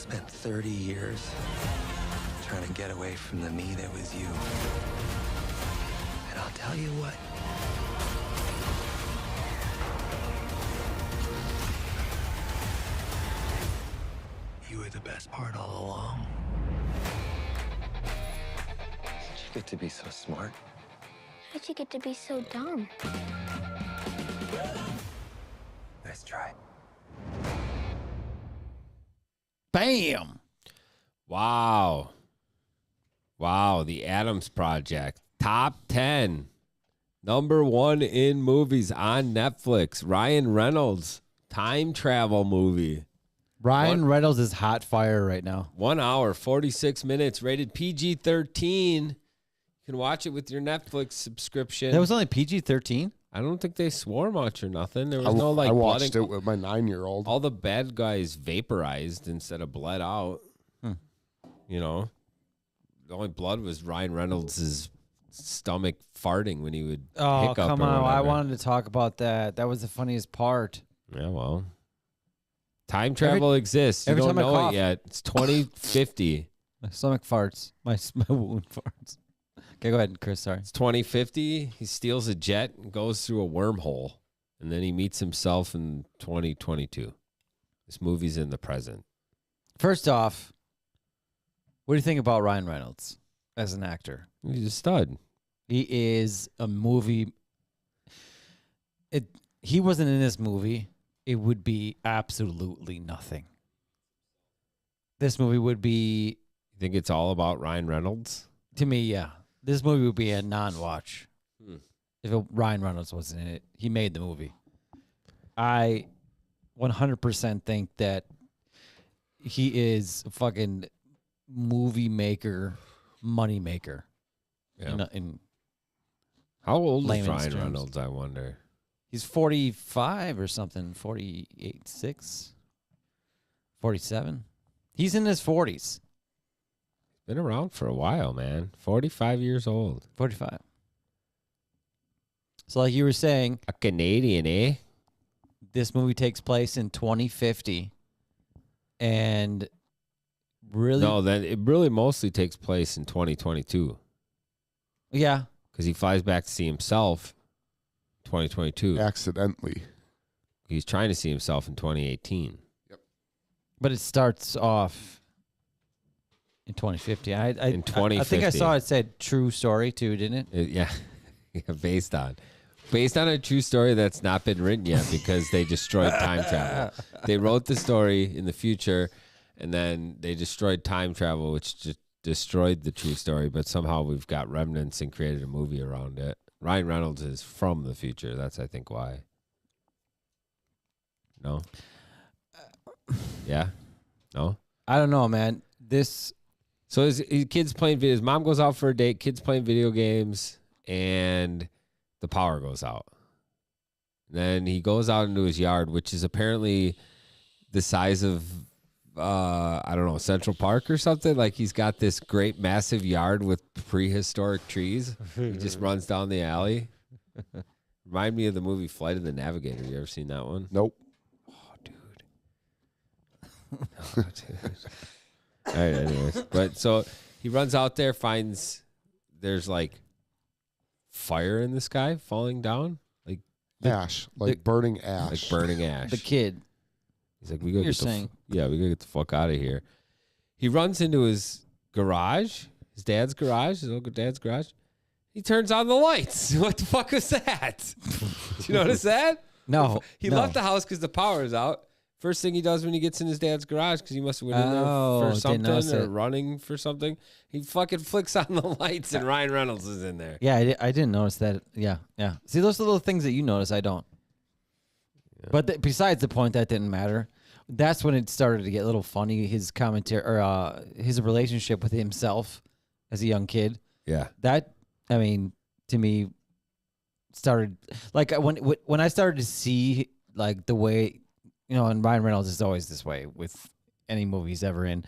spent 30 years trying to get away from the me that was you. And I'll tell you what. You were the best part all along. How'd you get to be so smart? How'd you get to be so dumb? Nice try. Bam! Wow. Wow, The Addams Project. Top 10. Number 1 in movies on Netflix. Ryan Reynolds. Time travel movie. Ryan Reynolds is hot fire right now. 1 hour, 46 minutes. Rated PG-13. You can watch it with your Netflix subscription. That was only PG-13? I don't think they swore much or nothing. There was no like I blood watched it with my 9-year-old. All the bad guys vaporized instead of bled out. You know, the only blood was Ryan Reynolds' stomach farting when he would Oh, hiccup. come or on. I whatever. wanted to talk about that. That was the funniest part. Yeah, well, time travel exists. You every don't time I know cough- it yet. It's 2050. My stomach farts. My wound farts. Okay, go ahead, Chris. Sorry. It's 2050. He steals a jet and goes through a wormhole, and then he meets himself in 2022. This movie's in the present. First off, what do you think about Ryan Reynolds as an actor? He's a stud. He is a movie. He wasn't in this movie, it would be absolutely nothing. This movie would be, You think it's all about Ryan Reynolds? to me, yeah. This movie would be a non-watch if Ryan Reynolds wasn't in it. He made the movie. I 100% think that he is a fucking movie maker, money maker. Yeah. In How old is layman's Ryan terms. Reynolds, I wonder? He's 45 or something, 48, 6, 47. He's in his 40s. Been around for a while, man. 45 years old. 45. So like you were saying, A Canadian, eh? this movie takes place in 2050. And really? No, then it really mostly takes place in 2022 Yeah. because he flies back to see himself 2022. Accidentally. He's trying to see himself in 2018. But it starts off in 2050. In I think I 2050. saw it said true story too, didn't it? Yeah. Yeah, based on a true story that's not been written yet because they destroyed time travel. They wrote the story in the future and then they destroyed time travel, which just destroyed the true story, but somehow we've got remnants and created a movie around it. Ryan Reynolds is from the future. That's, I think, why. No? Yeah? No? I don't know, man. This So his kid's playing video. His mom goes out for a date. Kid's playing video games, and the power goes out. Then he goes out into his yard, which is apparently the size of I don't know, Central Park or something. Like he's got this great massive yard with prehistoric trees. He just runs down the alley. Remind me of the movie Flight of the Navigator. You ever seen that one? Nope. Oh, dude. Oh, dude. All right, anyways. But so he runs out there, finds there's like fire in the sky falling down, like Ash. Like burning ash. like burning ash. the kid. He's like, we gotta You're get the saying. we gotta get the fuck out of here. He runs into his garage, his dad's garage, his uncle dad's garage. He turns on the lights. What the fuck was that? Did you notice that? No. He no. left the house because the power is out. First thing he does when he gets in his dad's garage, because he must have went in there Oh, for didn't something notice or it. running for something. He fucking flicks on the lights and Ryan Reynolds is in there. Yeah, I didn't notice that. Yeah, yeah. See, those little things that you notice, I don't. But besides the point, that didn't matter. That's when it started to get a little funny. His commentary or his relationship with himself as a young kid. Yeah. That, I mean, to me, started like when I started to see like the way, you know, and Ryan Reynolds is always this way with any movie he's ever in,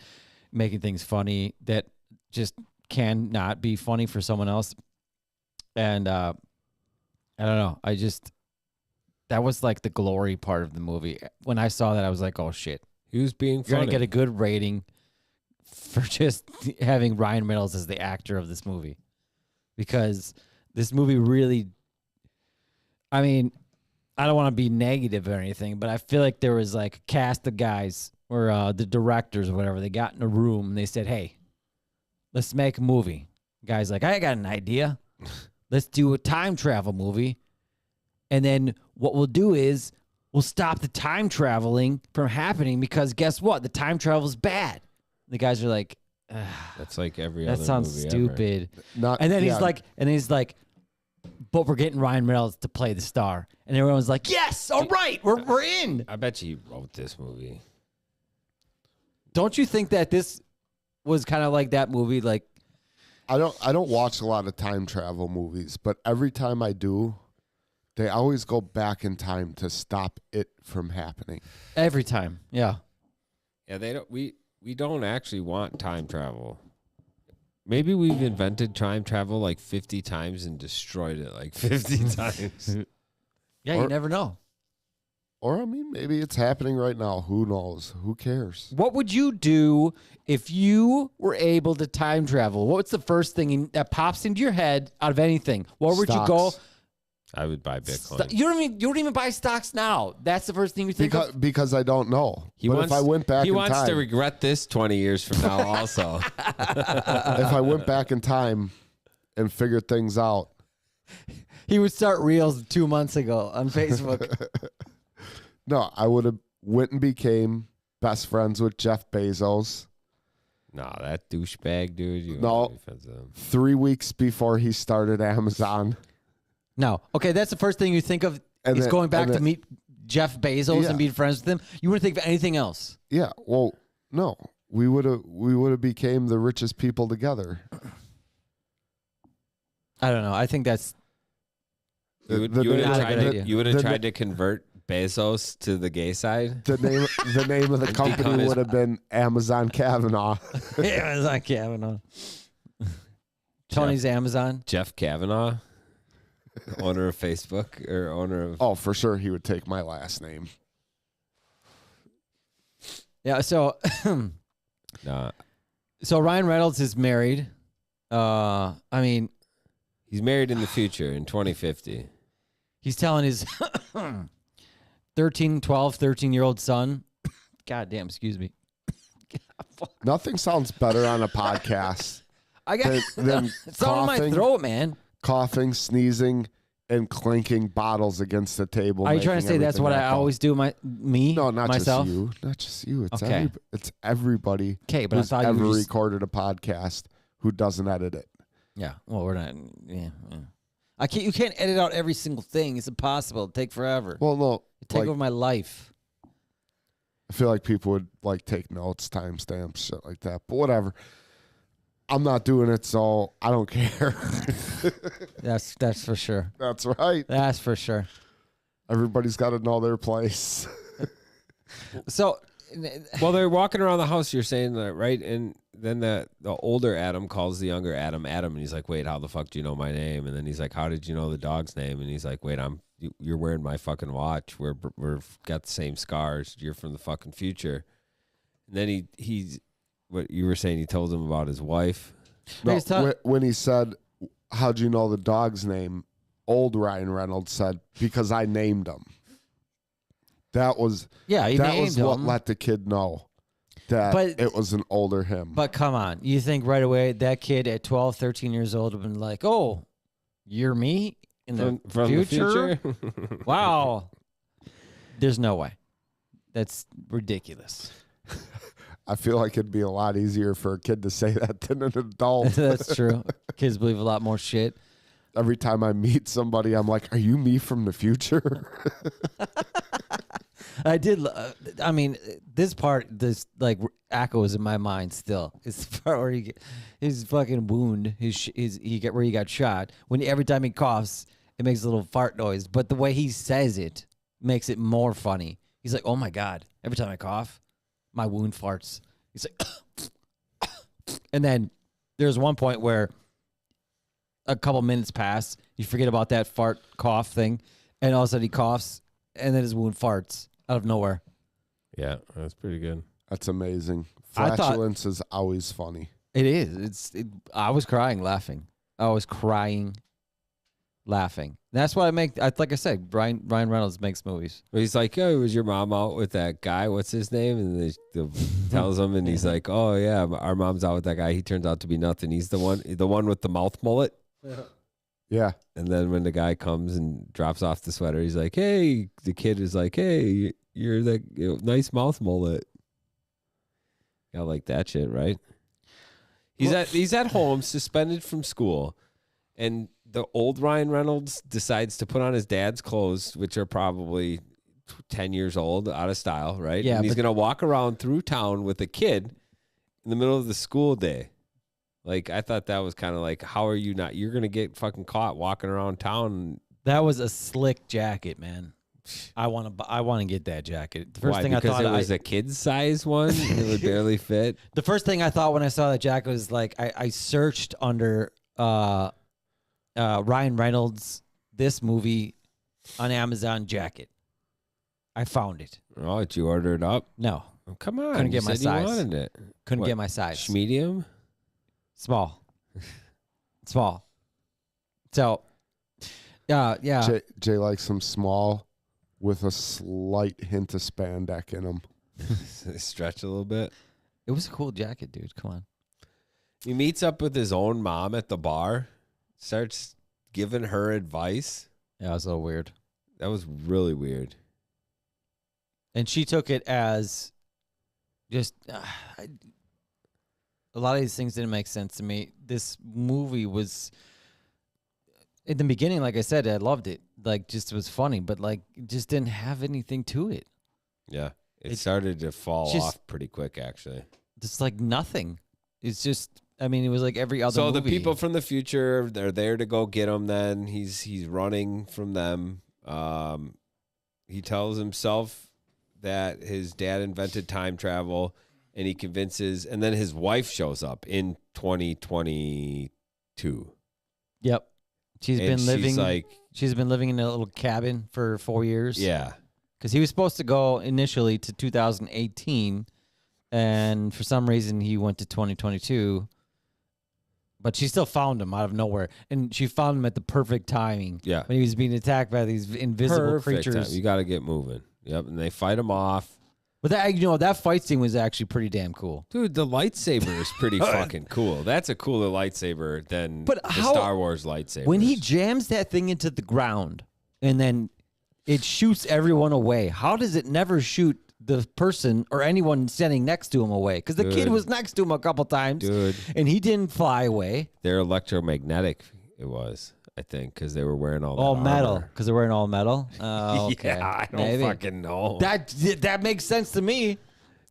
making things funny that just cannot be funny for someone else. And I don't know. That was like the glory part of the movie. When I saw that, I was like, oh shit. He was being You're funny. going to get a good rating. for just having Ryan Reynolds as the actor of this movie, because this movie really, I mean, I don't want to be negative or anything, but I feel like there was like a cast of guys or the directors or whatever. They got in a room and they said, "Hey, let's make a movie." Guy's like, "I got an idea. Let's do a time travel movie. And then what we'll do is we'll stop the time traveling from happening because guess what? The time travel's bad." The guys are like, That's like every "That other sounds movie stupid." Not, And then yeah, he's like, "But we're getting Ryan Reynolds to play the star." And everyone's like, "Yes, all right, we're in." I bet you he wrote this movie. Don't you think that this was kind of like that movie? Like, I don't watch a lot of time travel movies, but every time I do, they always go back in time to stop it from happening. every time. Yeah. Yeah, they don't. We don't actually want time travel. Maybe we've invented time travel like 50 times and destroyed it like 50 times. Yeah, Or- you never know. Or I mean, maybe it's happening right now. Who knows? Who cares? What would you do if you were able to time travel? What's the first thing that pops into your head out of anything? Where would you go? Stocks. I would buy Bitcoin. You don't even buy stocks now. That's the first thing you think of. Because I don't know. But if I went back he in wants time, to regret this 20 years from now also. if I went back in time and figured things out, He would start reels 2 months ago on Facebook. no, I would have went and became best friends with Jeff Bezos No, that douchebag, dude. You No. wanna be friends with him. 3 weeks before he started Amazon. No. Okay, that's the first thing you think of And is then- going back and to then- meet Jeff Bezos Yeah. and being friends with him. You wouldn't think of anything else. Yeah, well, no, we would have became the richest people together. I don't know. I think that's You would, The- you would not have a tried, good to, idea. you would have The- tried to convert Bezos to the gay side? The name of the Become company his- would have been Amazon Kavanaugh. Amazon Kavanaugh. Tony's Amazon. Jeff Kavanaugh? Owner of Facebook or owner of. Oh, for sure, he would take my last name. Yeah. So, Nah. so Ryan Reynolds is married. I mean, He's married in the future in 2050. he's telling his 13-year-old son. God damn, excuse me. Nothing sounds better on a podcast I got than it's all in my coughing, throat, man. coughing, sneezing, and clinking bottles against the table. Are you trying to say making that's what I everything always do? Me? echo. No, not myself. just you. Not just you. It's Okay. it's everybody Okay, but I who's thought you ever were just, recorded a podcast who doesn't edit it. yeah. Well, we're not. Yeah, yeah. I can't. You can't edit out every single thing. It's impossible. It'd take forever. Well, no, It'd take like, over my life. I feel like people would like take notes, timestamps, shit like that. But whatever. I'm not doing it, so I don't care. That's for sure. That's right. That's for sure. Everybody's got to know their place. So, Well, they're walking around the house. You're saying that, right? And then the older Adam calls the younger Adam, and he's like, "Wait, how the fuck do you know my name?" And then he's like, "How did you know the dog's name?" And he's like, "Wait, you're wearing my fucking watch. We're got the same scars. You're from the fucking future." And then he's what you were saying. He told him about his wife. No, He's tell- when he said, "How'd you know the dog's name?" Old Ryan Reynolds said, "Because I named him." That was yeah, he that named was what him. let the kid know that But- it was an older him. But come on, you think right away that kid at 12, 13 years old would have been like, "Oh, you're me in the From future?" the future. Wow. There's no way. That's ridiculous. I feel like it'd be a lot easier for a kid to say that than an adult. That's true. Kids believe a lot more shit. Every time I meet somebody, I'm like, "Are you me from the future?" I did. I mean, this part, this like echoes in my mind still. It's the part where his fucking wound, where he got shot. When every time he coughs, it makes a little fart noise. But the way he says it makes it more funny. He's like, "Oh my god!" Every time I cough, my wound farts. He's like, and then there's one point where a couple minutes pass, you forget about that fart cough thing, and all of a sudden he coughs, and then his wound farts out of nowhere. Yeah, that's pretty good. That's amazing. I thought- Flatulence is always funny. It is. I was crying laughing. I was crying laughing. That's why like I said, Ryan Reynolds makes movies. He's like, "Oh, was your mom out with that guy? What's his name?" And they tells him, and he's like, "Oh yeah, our mom's out with that guy. He turns out to be nothing. He's the one with the mouth mullet." Yeah. And then when the guy comes and drops off the sweater, he's like, "Hey," the kid is like, "Hey, you're the nice mouth mullet." Got like that shit, right? He's at home, suspended from school, and the old Ryan Reynolds decides to put on his dad's clothes, which are probably 10 years old, out of style, right? Yeah, And he's but- gonna walk around through town with a kid in the middle of the school day. Like, I thought that was kind of like, how are you not? You're gonna get fucking caught walking around town. That was a slick jacket, man. I want to get that jacket. The first Why? thing Because I thought it was a kid's size one. It would barely fit. the first thing I thought when I saw that jacket was like I searched under Ryan Reynolds this movie on Amazon jacket. I found it. Oh, did you order it up? No, Oh, come on. Couldn't you get my said size. You wanted it. couldn't What, get my size. Medium? Small. Small. So, yeah. Jay likes them small with a slight hint of spandex in them. Stretch a little bit. It was a cool jacket, dude. Come on. He meets up with his own mom at the bar, starts giving her advice. Yeah, it was a little weird. That was really weird. And she took it as just a lot of these things didn't make sense to me. This movie was in the beginning, like I said, I loved it. Like, just was funny, but like, it just didn't have anything to it. Yeah. It It's started to fall just- off pretty quick, actually. Just like nothing. It's just, I mean, it was like every other So movie. the people from the future, they're there to go get him. Then he's running from them. He tells himself that his dad invented time travel, and he convinces, and then his wife shows up in 2022. Yep. She's And been living. she's like, She's been living in a little cabin for 4 years. yeah. Because he was supposed to go initially to 2018, and for some reason he went to 2022. But she still found him out of nowhere, and she found him at the perfect timing. Yeah. When he was being attacked by these invisible Perfect creatures. time. You got to get moving. Yep. And they fight him off. But that, that fight scene was actually pretty damn cool. Dude, the lightsaber is pretty fucking cool. That's a cooler lightsaber than But the how- Star Wars lightsaber. When he jams that thing into the ground, and then it shoots everyone away, how does it never shoot the person or anyone standing next to him away? Because the kid Dude. was next to him a couple times, Dude, and he didn't fly away. they're electromagnetic, it was, I think, because they were wearing all that All metal, armor. because they're wearing all metal. Oh, okay. Yeah, I don't Maybe. fucking know. That makes sense to me.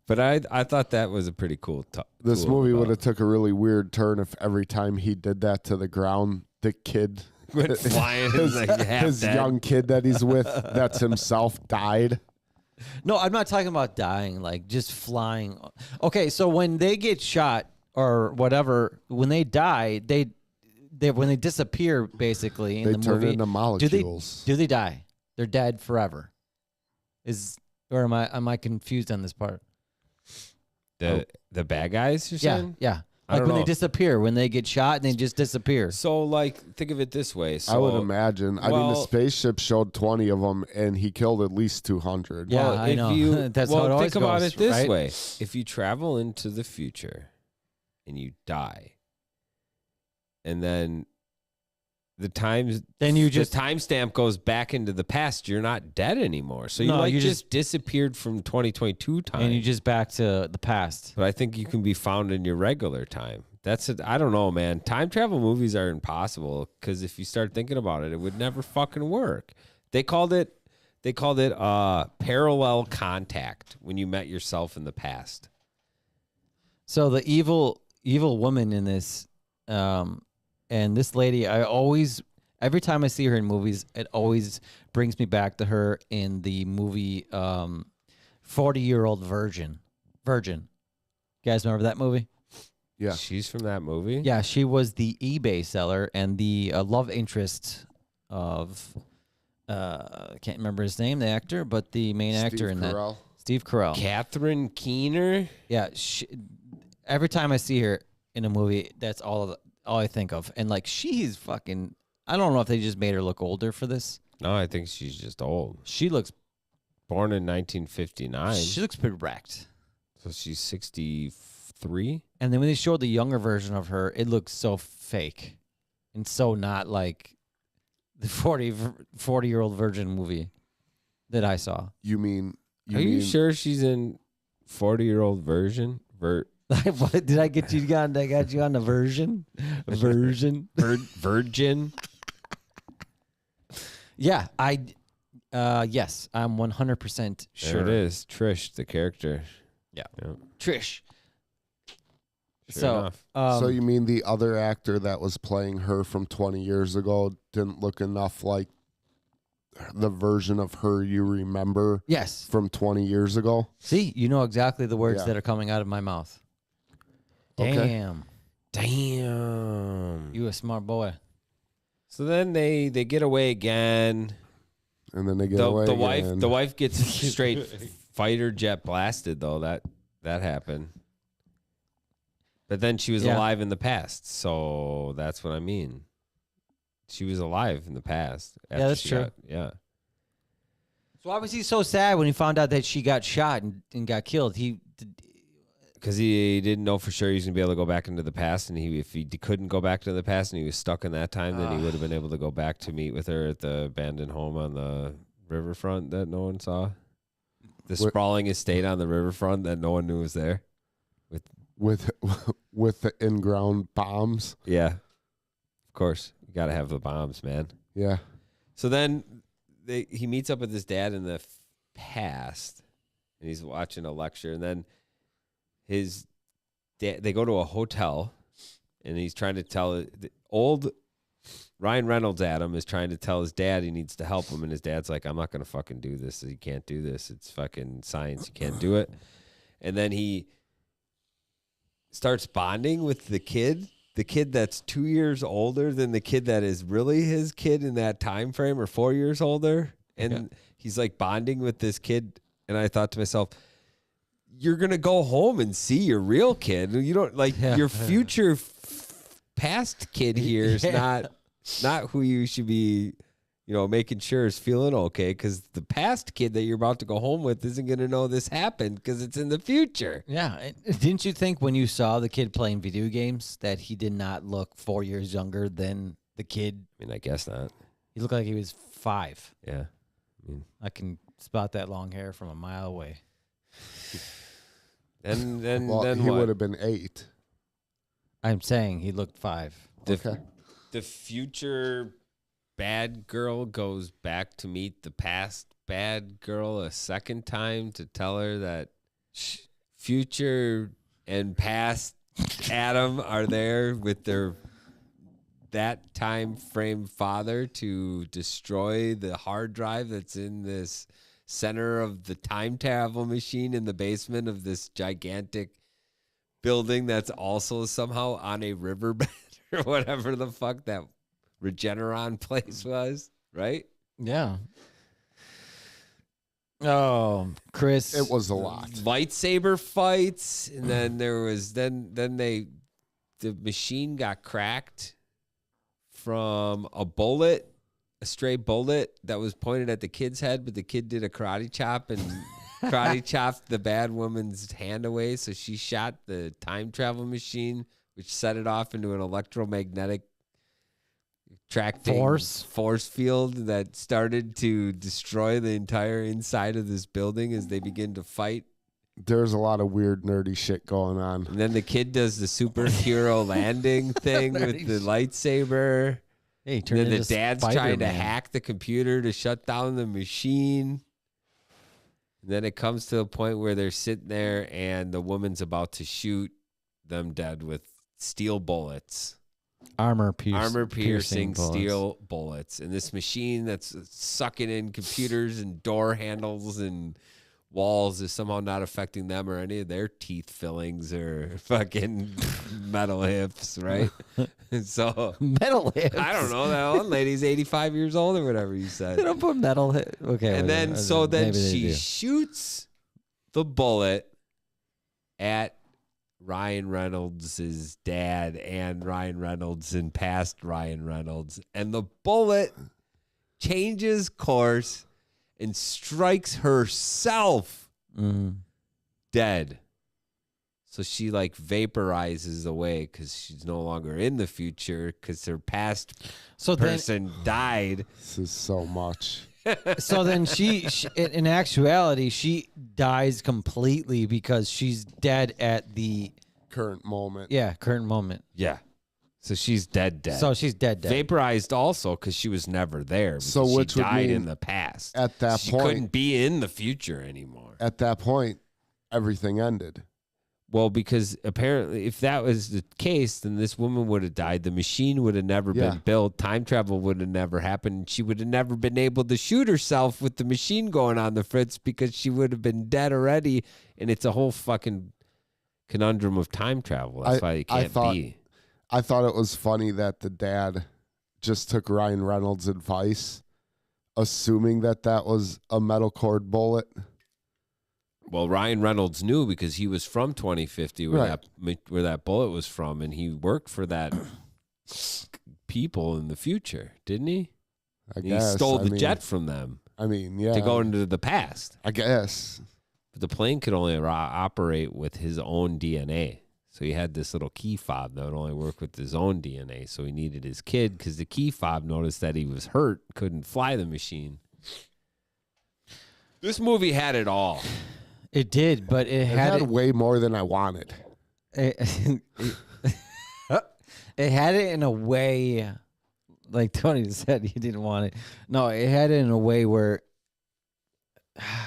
But I thought that was a pretty cool. This cool movie about- would have took a really weird turn if every time he did that to the ground, the kid, went flying his, like half his dead. young kid that he's with, that's himself, died. No, I'm not talking about dying, like just flying. Okay, so when they get shot or whatever, when they die, they when they disappear basically in They the turn movie, into molecules. do they die? They're dead forever. Or am I confused on this part? The bad guys, you're Yeah, saying? yeah. I Like don't when they know. disappear, when they get shot and they just disappear. So, like, think of it this way. So, I would imagine. I mean, the well- spaceship showed 20 of them, and he killed at least 200. Yeah, well, I if know. You, That's well, how it always think about goes, it this right? way: if you travel into the future and you die, and then the timestamp goes back into the past, you're not dead anymore. So you No, like you just disappeared from 2022 time. And you just back to the past. But I think you can be found in your regular time. I don't know, man. Time travel movies are impossible because if you start thinking about it, it would never fucking work. They called it parallel contact when you met yourself in the past. So the evil woman in this, and this lady, every time I see her in movies, it always brings me back to her in the movie 40-Year-Old Virgin. You guys remember that movie? Yeah. She's from that movie? Yeah, she was the eBay seller and the love interest of, I can't remember his name, the actor, but the main actor in that. Steve Carell. Catherine Keener. Yeah, every time I see her in a movie, that's all I think of. And like she's fucking. I don't know if they just made her look older for this. No, I think she's just old. She looks. Born in 1959. She looks pretty wrecked. So she's 63. And then when they showed the younger version of her, it looks so fake, and so not like the 40-year-old virgin movie that I saw. You mean? Are you sure she's in 40-year-old version? What did I get you on? I got you on the version. Virgin. Yeah, yes, I'm 100% sure. There it is. Trish, the character. Yeah. Yeah. Trish. Sure So, enough. So you mean the other actor that was playing her from 20 years ago didn't look enough like the version of her you remember yes. from 20 years ago? See, you know exactly the words Yeah. that are coming out of my mouth. Okay. Damn. Damn. You a smart boy. So then they get away again. And then they get away again. The wife gets straight fighter jet blasted though. That happened. But then she was Yeah. alive in the past, so that's what I mean. She was alive in the past. after that's she true. Yeah. So why was he so sad when he found out that she got shot and got killed? Because he didn't know for sure he was going to be able to go back into the past. And if he couldn't go back to the past and he was stuck in that time, then he would have been able to go back to meet with her at the abandoned home on the riverfront that no one saw. The sprawling estate on the riverfront that no one knew was there. with the in-ground bombs. Yeah. Of course. You got to have the bombs, man. Yeah. So then he meets up with his dad in the past, and he's watching a lecture, and then his dad, they go to a hotel, and he's trying to tell the old Ryan Reynolds Adam is trying to tell his dad he needs to help him, and his dad's like, I'm not going to fucking do this. You can't do this. It's fucking science. You can't do it. And then he starts bonding with the kid that's 2 years older than the kid that is really his kid in that time frame, or 4 years older. And he's like bonding with this kid. And I thought to myself, you're going to go home and see your real kid. You don't like your future past kid here is not who you should be, making sure is feeling okay. Cause the past kid that you're about to go home with isn't going to know this happened because it's in the future. Yeah. Didn't you think when you saw the kid playing video games that he did not look 4 years younger than the kid? I mean, I guess not. He looked like he was 5. Yeah. I can spot that long hair from a mile away. And then He what? would have been 8. I'm saying he looked 5. Okay. The future bad girl goes back to meet the past bad girl a second time to tell her that future and past Adam are there with that time frame father to destroy the hard drive that's in this center of the time travel machine in the basement of this gigantic building that's also somehow on a riverbed or whatever the fuck that Regeneron place was, right? Yeah. Oh, Chris. It was a lot. Lightsaber fights, and then there was the machine got cracked from a stray bullet that was pointed at the kid's head, but the kid did a karate chop and karate chopped the bad woman's hand away, so she shot the time travel machine, which set it off into an electromagnetic force field that started to destroy the entire inside of this building as they begin to fight. There's a lot of weird nerdy shit going on. And then the kid does the superhero landing thing with the lightsaber. Hey, And then the dad's trying to hack the computer to shut down the machine. And then it comes to a point where they're sitting there and the woman's about to shoot them dead with steel bullets. Armor piercing bullets. Steel bullets. And this machine that's sucking in computers and door handles and walls is somehow not affecting them or any of their teeth fillings or fucking metal hips, right? And so metal hips. I don't know. That one lady's 85 years old or whatever you said. They don't put metal hip. Okay. And then maybe they she do. shoots the bullet at Ryan Reynolds' dad and Ryan Reynolds and past Ryan Reynolds. And the bullet changes course and strikes herself dead. So she like vaporizes away because she's no longer in the future because her past person died. This is so much. So then she, in actuality, she dies completely because she's dead at the Current moment. current moment. Yeah. So she's dead. So she's dead. Vaporized also because she was never there. So because which she would died mean in the past. at that she point- couldn't be in the future anymore. At that point, everything ended. Well, because apparently, if that was the case, then this woman would have died. The machine would have never Yeah. been built. Time travel would have never happened. She would have never been able to shoot herself with the machine going on the fritz because she would have been dead already. And it's a whole fucking conundrum of time travel. That's why it can't be. I thought it was funny that the dad just took Ryan Reynolds' advice, assuming that that was a metal cord bullet. Well, Ryan Reynolds knew because he was from 2050 where Right. where that bullet was from, and he worked for that people in the future, didn't he? I He guess. stole I the mean- jet from them I mean, yeah. to go into the past. I guess. But the plane could only operate with his own DNA. So he had this little key fob that would only work with his own DNA. So he needed his kid because the key fob noticed that he was hurt, couldn't fly the machine. This movie had it all. It did, but it It had had way more than I wanted. it, it had it in a way, like Tony said, he didn't want it. No, it had it in a way where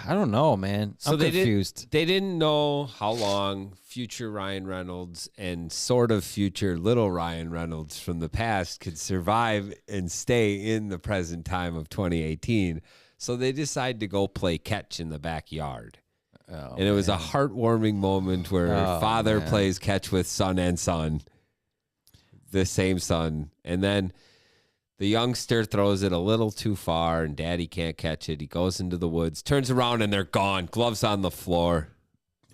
I don't know, man. I'm confused. They didn't know how long future Ryan Reynolds and sort of future little Ryan Reynolds from the past could survive and stay in the present time of 2018. So they decided to go play catch in the backyard. Oh, And it was a heartwarming moment where Oh, father man. plays catch with son and son, the same son. And then the youngster throws it a little too far and daddy can't catch it. He goes into the woods, turns around and they're gone. Gloves on the floor.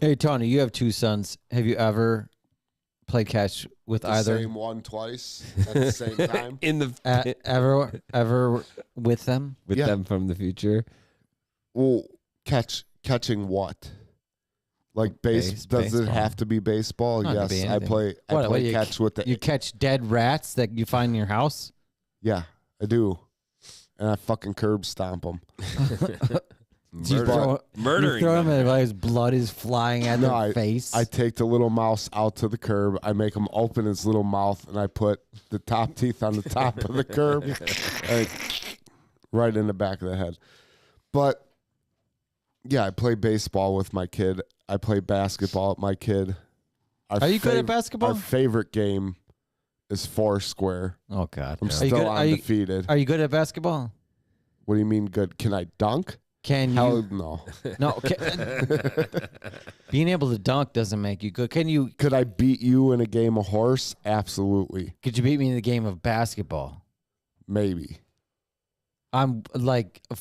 Hey, Tony, you have two sons. Have you ever played catch with The either? same one twice at the same time. In the Ever with them? with Yeah. them from the future. Well, catching what? Like does it baseball. have to be baseball? No, it could Yes, be I anything. play What, you catch with the You catch dead rats that you find in your house? Yeah, I do. And I fucking curb stomp them. You throw, Murdering you throw them. him and like his blood is flying at No, their face. I take the little mouse out to the curb. I make him open his little mouth, and I put the top teeth on the top of the curb, and right in the back of the head. But yeah, I play baseball with my kid. I play basketball with my kid. Are you good at basketball? Our favorite game is Foursquare. Oh God! I'm Are you still good? undefeated. Are you good at basketball? What do you mean good? Can I dunk? Can Hell you? no. No. Being able to dunk doesn't make you good. Can you? Could I beat you in a game of horse? Absolutely. Could you beat me in the game of basketball? Maybe. I'm like a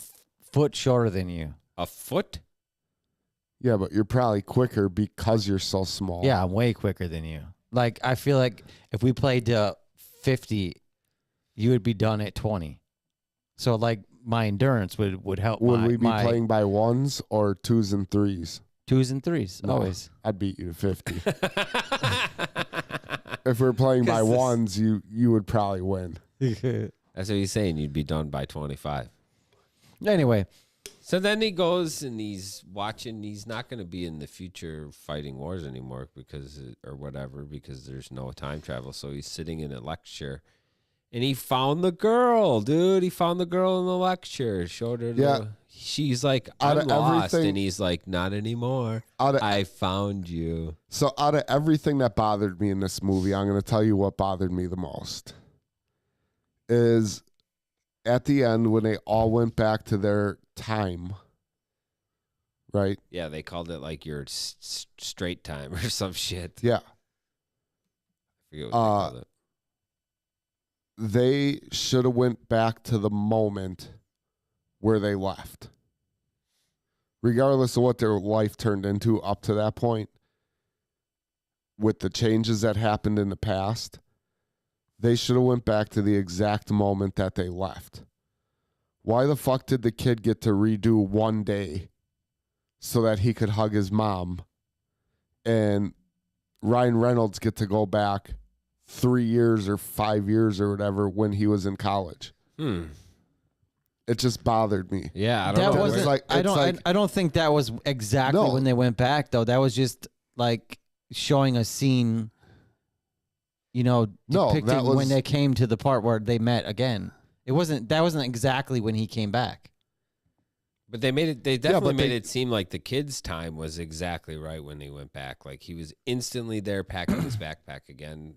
foot shorter than you. A foot? Yeah, but you're probably quicker because you're so small. Yeah, I'm way quicker than you. Like I feel like if we played to 50, you would be done at 20. So like my endurance would help. Would we be my playing by ones or twos and threes? twos and threes No. always? I'd beat you to 50. If we're playing by 'Cause this- ones, you would probably win. That's what he's saying. You'd be done by 25. Anyway, So then he goes and he's watching. He's not going to be in the future fighting wars anymore because there's no time travel. So he's sitting in a lecture, and he found the girl, dude. He found the girl in the lecture. Showed her. Yeah. She's like, Out I'm of lost, everything- and he's like, not anymore. Out of, I found you. so out of everything that bothered me in this movie, I'm going to tell you what bothered me the most. Is at the end when they all went back to their time, right? Yeah, they called it like your straight time or some shit. Yeah. I forget what they called it. They should have went back to the moment where they left. regardless of what their life turned into up to that point, with the changes that happened in the past, they should have went back to the exact moment that they left. Why the fuck did the kid get to redo one day so that he could hug his mom, and Ryan Reynolds get to go back 3 years or 5 years or whatever when he was in college? It just bothered me. Yeah, I That don't know. wasn't. It's like- I it's don't. like- I don't think that was exactly No. when they went back, though. That was just like showing a scene. No, Depicting that was- when they came to the part where they met again. It wasn't. That wasn't exactly when he came back. But they made it. They definitely but made they- it seem like the kid's time was exactly right when they went back. Like he was instantly there, packing his backpack again.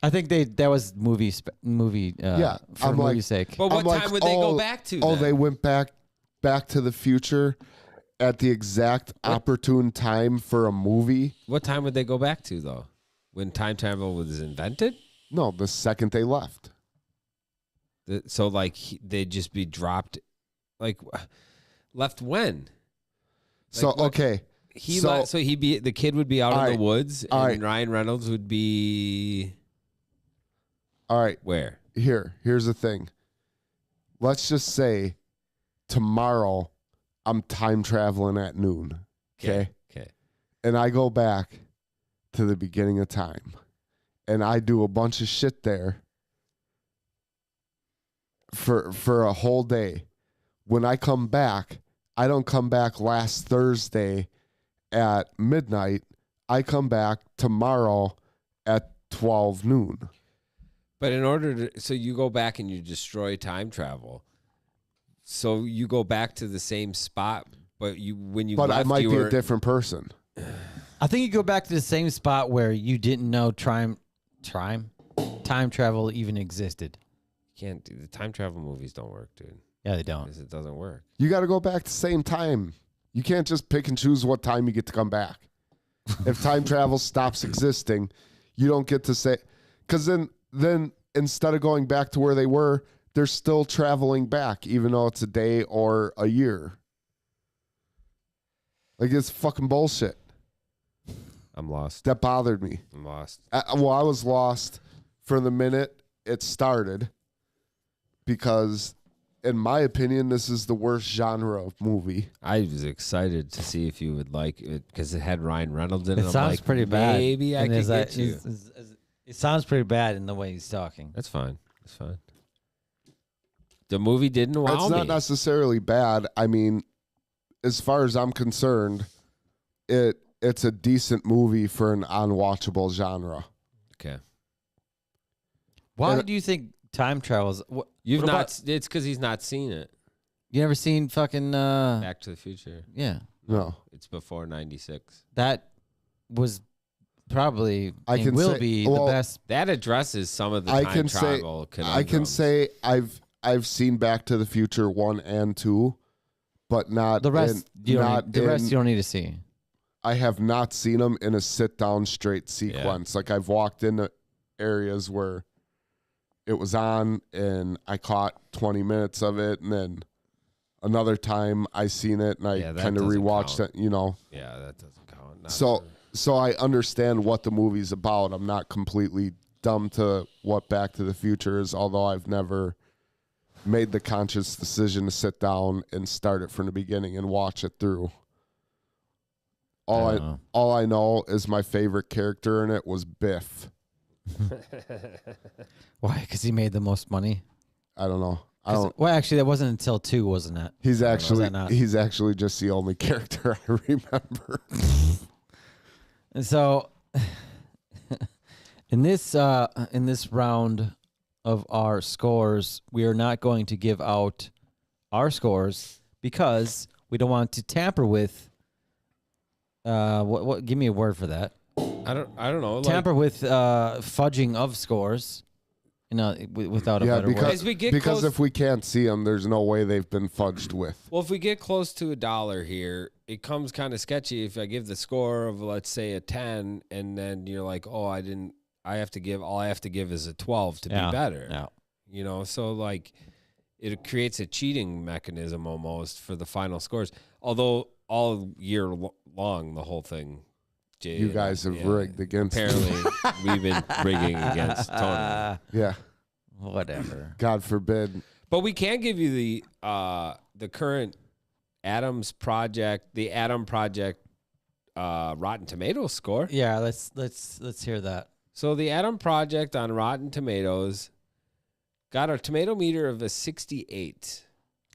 I think that was movie. For I'm movie's like- sake. But what I'm like, time would they go back to? Oh, then? they went back to the future at the exact opportune time for a movie. What time would they go back to though? When time travel was invented? No, the second they left. So like they'd just be dropped, like left when? So what- okay, He So- so he'd be the kid would be out All in right. the woods, All and right. Ryan Reynolds would be all right. where? Here's the thing. Let's just say tomorrow I'm time traveling at noon. Okay. Okay. And I go back to the beginning of time and I do a bunch of shit there for a whole day. When I come back, I don't come back last Thursday at midnight. I come back tomorrow at 12 noon. But in order to, so you go back and you destroy time travel. So you go back to the same spot, but when you But left, I might you be were a different person. I think you go back to the same spot where you didn't know time travel even existed. can't do the time travel movies. Don't work, dude. Yeah, they don't. 'Cause it doesn't work. You got to go back to the same time. You can't just pick and choose what time you get to come back. If time travel stops existing, you don't get to say, because then instead of going back to where they were, they're still traveling back, even though it's a day or a year. Like, it's fucking bullshit. I'm lost. That bothered me. I'm lost. I was lost from the minute it started because, in my opinion, this is the worst genre of movie. I was excited to see if you would like it because it had Ryan Reynolds in it. It I'm sounds like, pretty bad. Maybe I And could is that- get you. it sounds pretty bad in the way he's talking. That's fine. That's fine. The movie didn't wow It's not me. necessarily bad. I mean, as far as I'm concerned, it's a decent movie for an unwatchable genre. Okay. Why And- do you think time travels? You've what not. about- It's because he's not seen it. You never seen fucking? Back to the Future. Yeah, No. It's before '96. that was probably I and can will say- be well, the best. That addresses some of the I time can say travel I can conundrums. say I've seen Back to the Future 1 and 2, but not The rest, in, you don't. not Need, the rest in- you don't need to see. I have not seen them in a sit down straight sequence. Like, I've walked into areas where it was on and I caught 20 minutes of it, and then another time I seen it and I Yeah, that kind of doesn't rewatched count. it, you know. Yeah, that doesn't count. Not So for- so I understand what the movie's about. I'm not completely dumb to what Back to the Future is, although I've never made the conscious decision to sit down and start it from the beginning and watch it through. I don't know. All I know is my favorite character in it was Biff. Why? Because he made the most money. I don't know. I 'Cause- don't. Well, actually, that wasn't until 2, wasn't it? He's Was actually that not? he's actually just the only character I remember. And so, in this round of our scores, we are not going to give out our scores because we don't want to tamper with. What? Give me a word for that. I don't know. Like, Tamper with fudging of scores. Without a Yeah, better word. As we get because close- if we can't see them, there's no way they've been fudged with. well, if we get close to $1 here, it comes kind of sketchy if I give the score of, let's say, a 10, and then you're like, oh, all I have to give is a 12 to Yeah, be better. yeah. You know, so like it creates a cheating mechanism almost for the final scores. Although all year long, the whole thing, Jay, You guys have rigged against me. Apparently, we've been rigging against Tony. Yeah. Whatever. God forbid. But we can give you the current Adams Project, the Adam Project Rotten Tomatoes score. Yeah, let's hear that. So the Adam Project on Rotten Tomatoes got a tomato meter of a 68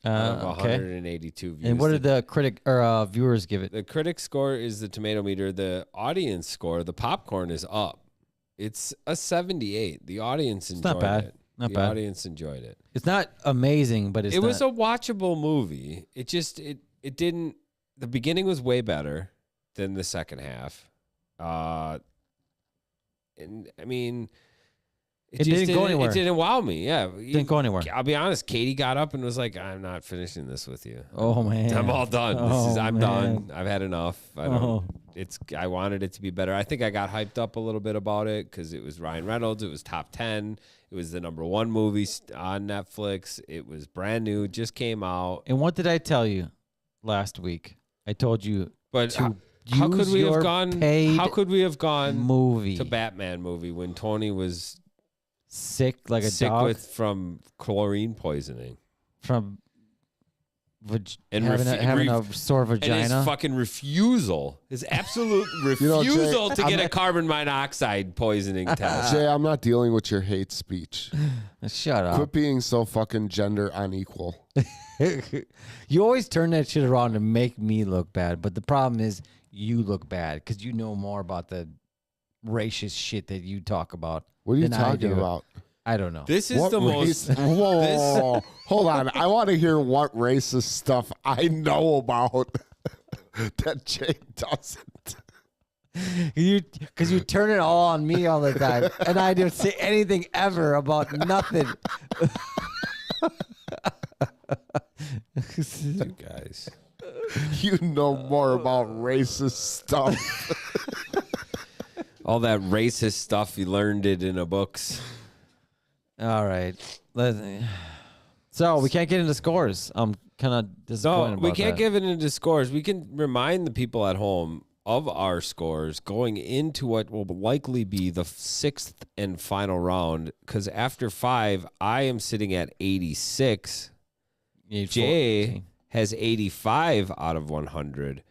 out of Okay. 182 views. And what did the critic or viewers give it? The critic score is the tomato meter. The audience score, the popcorn, is up. It's a 78. The audience enjoyed not bad. it. Not the bad. audience enjoyed it. It's not amazing, but It was a watchable movie. It just it didn't. The beginning was way better than the second half. And I mean, It just didn't go anywhere. It didn't wow me. Yeah, didn't go anywhere. I'll be honest. Katie got up and was like, "I'm not finishing this with you. Oh man, I'm all done. I'm done. I've had enough. I don't. Oh. I wanted it to be better. I think I got hyped up a little bit about it because it was Ryan Reynolds. It was top 10. It was the #1 movie on Netflix. It was brand new. Just came out. And what did I tell you last week? I told you But to how could use we your have gone? paid How could we have gone movie to Batman movie when Tony was sick like a sick dog from chlorine poisoning from and having a sore and vagina? his fucking refusal, his absolute know, Jay, refusal to get I'm- a carbon monoxide poisoning test. Jay, I'm not dealing with your hate speech. Shut up. Quit being so fucking gender unequal. You always turn that shit around to make me look bad, but the problem is you look bad because you know more about the racist shit that you talk about. What are you than I talking do. about? I don't know. This is What the race- most. Whoa, whoa, whoa. Hold on. I want to hear what racist stuff I know about that Jay doesn't. Because you turn it all on me all the time, and I don't say anything ever about nothing. You guys. You know more about racist stuff. All that racist stuff, you learned it in the books. All right. So we can't get into scores. I'm kind of disappointed No, about we can't that. give it into scores. We can remind the people at home of our scores going into what will likely be the 6th and final round. Because after 5, I am sitting at 86. You need Jay 14. has 85 out of 100,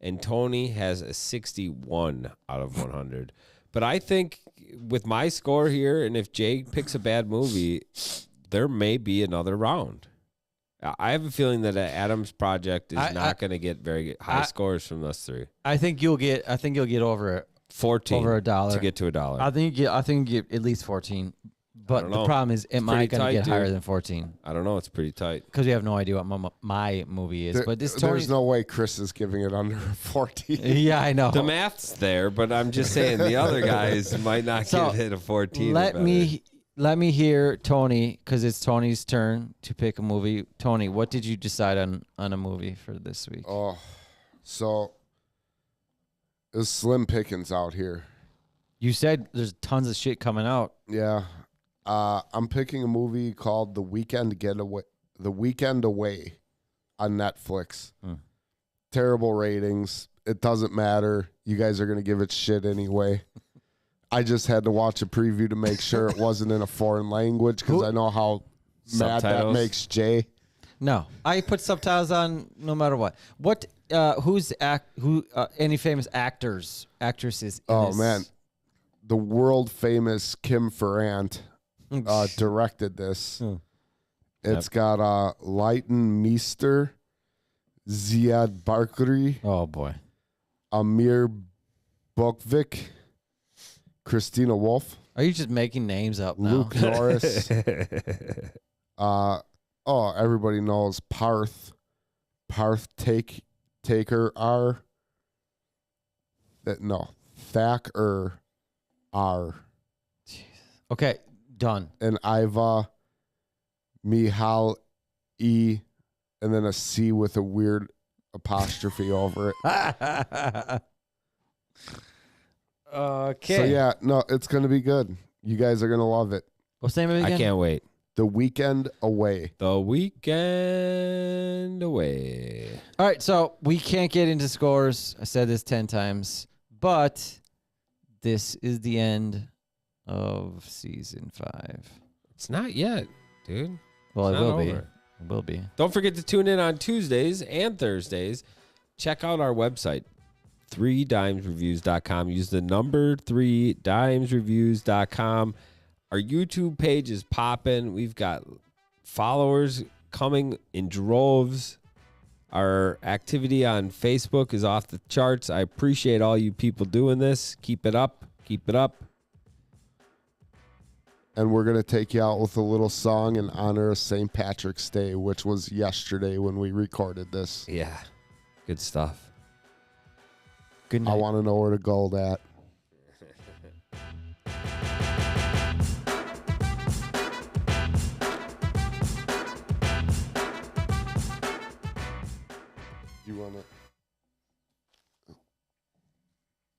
and Tony has a 61 out of 100. But I think with my score here, and if Jay picks a bad movie, there may be another round. I have a feeling that Adam's Project is not going to get very high scores from us three. I think you'll get over 14 over $1 to get to $1. I think you get at least 14. But don't the know. problem is, am I pretty going to tight, get higher dude. than 14? I don't know. It's pretty tight. Because we have no idea what my movie is. But this Tony's, There's no way Chris is giving it under 14. yeah, I know. The math's there, but I'm just saying the other guys might not So, get hit a 14. or let better. me hear Tony, because it's Tony's turn to pick a movie. Tony, what did you decide on a movie for this week? Oh, so it's slim pickings out here. You said there's tons of shit coming out. Yeah. I'm picking a movie called The Weekend Getaway. The Weekend Away on Netflix. Terrible ratings. It doesn't matter. You guys are going to give it shit anyway. I just had to watch a preview to make sure it wasn't in a foreign language because I know how mad that Subtitles? makes Jay. No, I put subtitles on no matter what. What? Any famous actors, actresses? In Oh, this? man. The world famous Kim Ferrant directed this. It's got Leighton Meester, Ziad Barkri, Oh boy. Amir Bokvik, Christina Wolf, Are you just making names up now? Luke Norris. Everybody knows Parth Taker R. Thacker R. Okay, done. And Iva Mihal E. And then a C with a weird apostrophe over it. Okay. So yeah, no, it's gonna be good. You guys are gonna love it. What's the name of it I again? can't wait. The Weekend Away. The Weekend Away. All right, so we can't get into scores. I said this 10 times, but this is the end of season 5. It's not yet, dude. Well, It's it not will be. over. It will be. Don't forget to tune in on Tuesdays and Thursdays. Check out our website, 3dimesreviews.com. Use the number 3dimesreviews.com. Our YouTube page is popping. We've got followers coming in droves. Our activity on Facebook is off the charts. I appreciate all you people doing this. Keep it up. Keep it up. And we're going to take you out with a little song in honor of St. Patrick's Day, which was yesterday when we recorded this. Yeah. Good stuff. Good night. I want to know where to go at. You want to?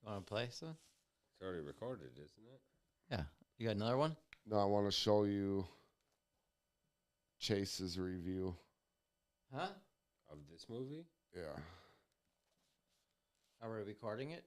Want to play some? It's already recorded, isn't it? Yeah. You got another one? No, I want to show you Chase's review. Huh? Of this movie? Yeah. Are we recording it?